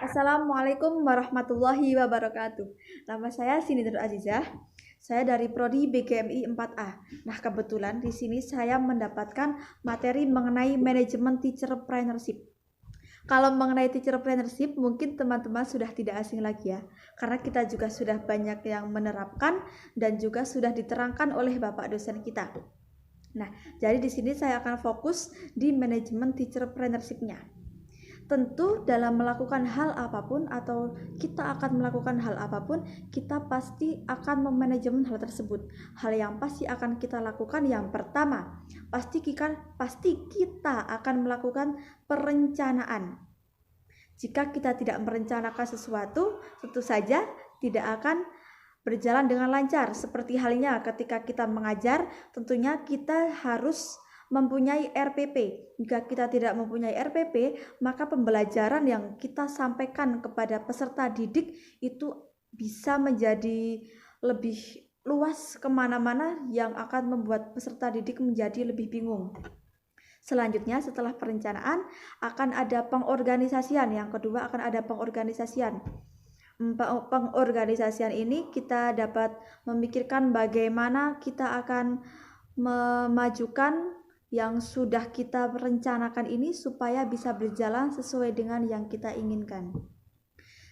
Assalamualaikum warahmatullahi wabarakatuh. Nama saya Sini Nur Azizah. Saya dari Prodi BGMI 4A. Nah, kebetulan di sini saya mendapatkan materi mengenai manajemen teacherpreneurship. Kalau mengenai teacherpreneurship, mungkin teman-teman sudah tidak asing lagi ya, karena kita juga sudah banyak yang menerapkan dan juga sudah diterangkan oleh Bapak dosen kita. Nah, jadi di sini saya akan fokus di manajemen teacherpreneurship-nya. Tentu dalam melakukan hal apapun atau kita akan melakukan hal apapun, kita pasti akan memanajemen hal tersebut. Hal yang pasti akan kita lakukan yang pertama, pasti kita akan melakukan perencanaan. Jika kita tidak merencanakan sesuatu, tentu saja tidak akan berjalan dengan lancar. Seperti halnya ketika kita mengajar, tentunya kita harus mempunyai RPP. Jika kita tidak mempunyai RPP, maka pembelajaran yang kita sampaikan kepada peserta didik itu bisa menjadi lebih luas kemana-mana yang akan membuat peserta didik menjadi lebih bingung. Selanjutnya setelah perencanaan akan ada pengorganisasian. Yang kedua akan ada pengorganisasian. Pengorganisasian ini kita dapat memikirkan bagaimana kita akan memajukan yang sudah kita rencanakan ini supaya bisa berjalan sesuai dengan yang kita inginkan.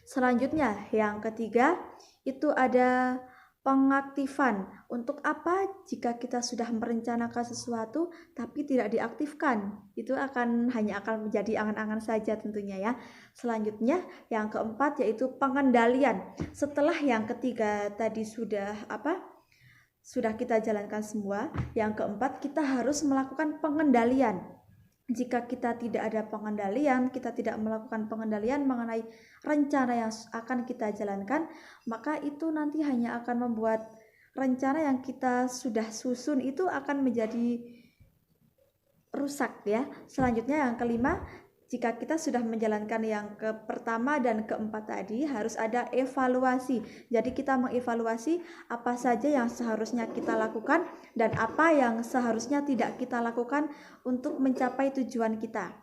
Selanjutnya, yang ketiga itu ada pengaktifan. Untuk apa? Jika kita sudah merencanakan sesuatu tapi tidak diaktifkan, itu hanya akan menjadi angan-angan saja tentunya ya. Selanjutnya, yang keempat yaitu pengendalian. Setelah yang ketiga tadi sudah kita jalankan semua, yang keempat kita harus melakukan pengendalian. Jika kita tidak ada pengendalian, kita tidak melakukan pengendalian mengenai rencana yang akan kita jalankan, maka itu nanti hanya akan membuat rencana yang kita sudah susun itu akan menjadi rusak ya. Selanjutnya yang kelima, jika kita sudah menjalankan yang pertama dan keempat tadi, harus ada evaluasi. Jadi kita mengevaluasi apa saja yang seharusnya kita lakukan dan apa yang seharusnya tidak kita lakukan untuk mencapai tujuan kita.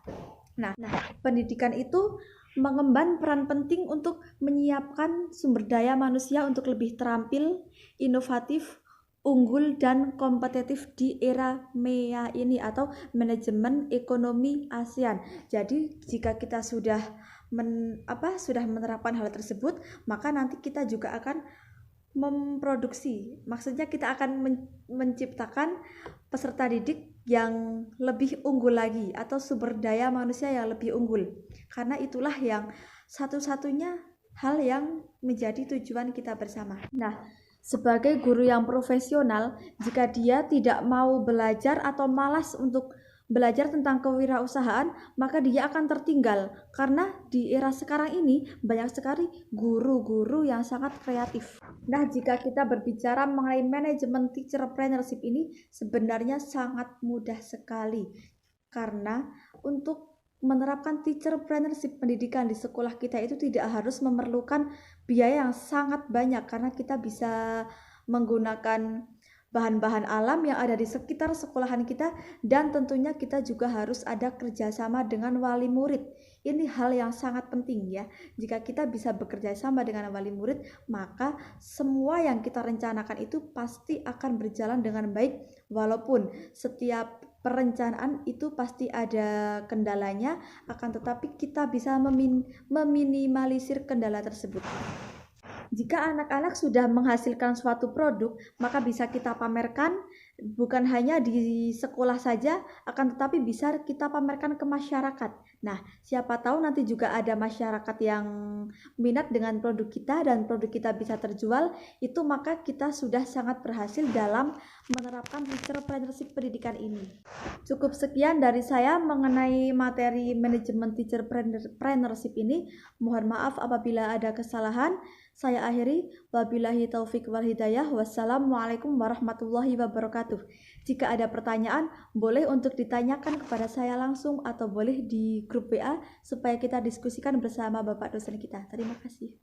Nah, pendidikan itu mengemban peran penting untuk menyiapkan sumber daya manusia untuk lebih terampil, inovatif, unggul dan kompetitif di era MEA ini atau manajemen ekonomi ASEAN. Jadi jika kita sudah menerapkan hal tersebut, maka nanti kita juga akan memproduksi. Maksudnya kita akan menciptakan peserta didik yang lebih unggul lagi atau sumber daya manusia yang lebih unggul. Karena itulah yang satu-satunya hal yang menjadi tujuan kita bersama. Nah, sebagai guru yang profesional, jika dia tidak mau belajar atau malas untuk belajar tentang kewirausahaan, maka dia akan tertinggal. Karena di era sekarang ini banyak sekali guru-guru yang sangat kreatif. Nah, jika kita berbicara mengenai manajemen teacherpreneurship ini sebenarnya sangat mudah sekali. Karena untuk menerapkan teacherpreneurship pendidikan di sekolah kita itu tidak harus memerlukan biaya yang sangat banyak, karena kita bisa menggunakan bahan-bahan alam yang ada di sekitar sekolahan kita, dan tentunya kita juga harus ada kerjasama dengan wali murid. Ini hal yang sangat penting ya. Jika kita bisa bekerja sama dengan wali murid, maka semua yang kita rencanakan itu pasti akan berjalan dengan baik, walaupun setiap perencanaan itu pasti ada kendalanya, akan tetapi kita bisa meminimalisir kendala tersebut. Jika anak-anak sudah menghasilkan suatu produk, maka bisa kita pamerkan bukan hanya di sekolah saja, akan tetapi bisa kita pamerkan ke masyarakat. Nah, siapa tahu nanti juga ada masyarakat yang minat dengan produk kita dan produk kita bisa terjual, itu maka kita sudah sangat berhasil dalam menerapkan teacherpreneurship pendidikan ini. Cukup sekian dari saya mengenai materi manajemen teacherpreneurship ini. Mohon maaf apabila ada kesalahan. Saya akhiri, wabillahi taufik wal hidayah. Wassalamualaikum warahmatullahi wabarakatuh. Jika ada pertanyaan, boleh untuk ditanyakan kepada saya langsung atau boleh di grup WA supaya kita diskusikan bersama Bapak dosen kita. Terima kasih.